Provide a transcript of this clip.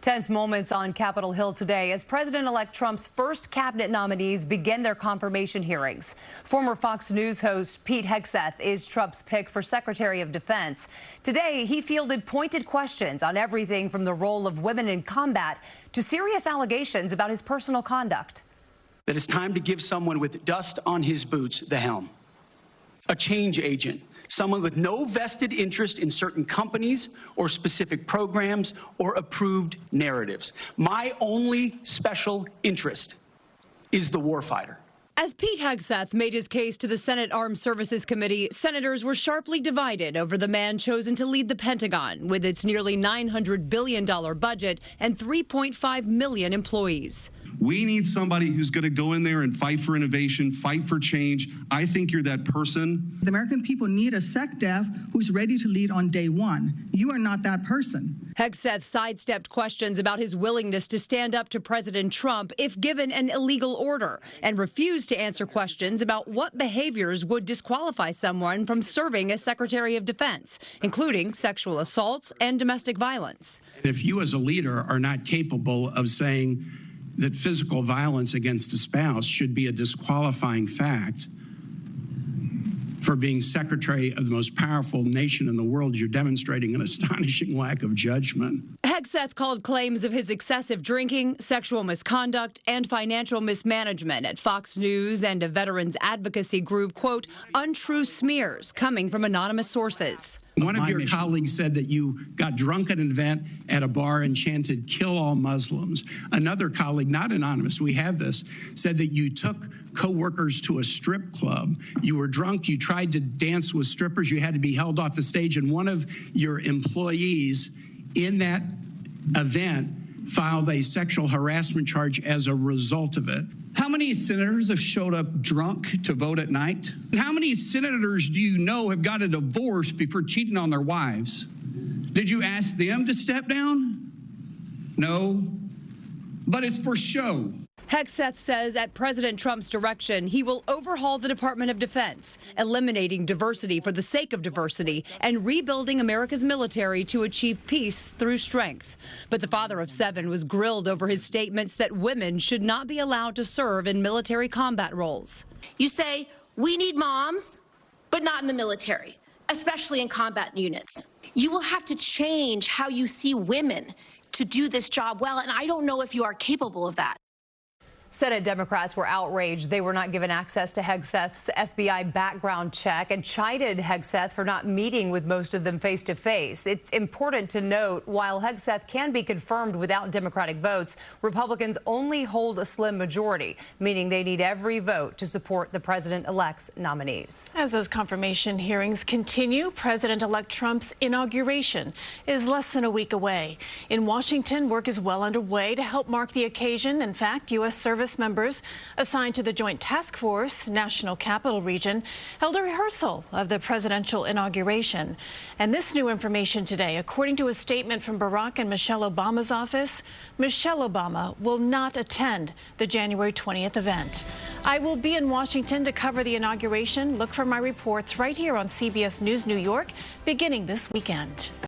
Tense moments on Capitol Hill today as President-elect Trump's first cabinet nominees begin their confirmation hearings. Former Fox News host Pete Hegseth is Trump's pick for Secretary of Defense. Today, he fielded pointed questions on everything from the role of women in combat to serious allegations about his personal conduct. That it's time to give someone with dust on his boots the helm. A change agent. Someone with no vested interest in certain companies or specific programs or approved narratives. My only special interest is the warfighter. As Pete Hegseth made his case to the Senate Armed Services Committee, senators were sharply divided over the man chosen to lead the Pentagon with its nearly $900 billion budget and 3.5 million employees. We need somebody who's going to go in there and fight for innovation, fight for change. I think you're that person. The American people need a SecDef who's ready to lead on day one. You are not that person. Hegseth sidestepped questions about his willingness to stand up to President Trump if given an illegal order and refused to answer questions about what behaviors would disqualify someone from serving as Secretary of Defense, including sexual assaults and domestic violence. If you as a leader are not capable of saying that physical violence against a spouse should be a disqualifying fact for being secretary of the most powerful nation in the world, you're demonstrating an astonishing lack of judgment. Hegseth called claims of his excessive drinking, sexual misconduct, and financial mismanagement at Fox News and a veterans advocacy group, quote, untrue smears coming from anonymous sources. One of your colleagues said that you got drunk at an event at a bar and chanted, "Kill all Muslims." Another colleague, not anonymous, we have this, said that you took co-workers to a strip club. You were drunk, you tried to dance with strippers, you had to be held off the stage, and one of your employees in that event filed a sexual harassment charge as a result of it. How many senators have showed up drunk to vote at night? And how many senators do you know have got a divorce before cheating on their wives? Did you ask them to step down? No, but it's for show. Hegseth says at President Trump's direction, he will overhaul the Department of Defense, eliminating diversity for the sake of diversity and rebuilding America's military to achieve peace through strength. But the father of 7 was grilled over his statements that women should not be allowed to serve in military combat roles. You say, we need moms, but not in the military, especially in combat units. You will have to change how you see women to do this job well, and I don't know if you are capable of that. Senate Democrats were outraged they were not given access to Hegseth's FBI background check and chided Hegseth for not meeting with most of them face-to-face. It's important to note, while Hegseth can be confirmed without Democratic votes, Republicans only hold a slim majority, meaning they need every vote to support the president-elect's nominees. As those confirmation hearings continue, President-elect Trump's inauguration is less than a week away. In Washington, work is well underway to help mark the occasion. In fact, U.S. service members assigned to the Joint Task Force National Capital Region held a rehearsal of the presidential inauguration. And this new information today, according to a statement from Barack and Michelle Obama's office, Michelle Obama will not attend the January 20th event. I will be in Washington to cover the inauguration. Look for my reports right here on CBS News New York beginning this weekend.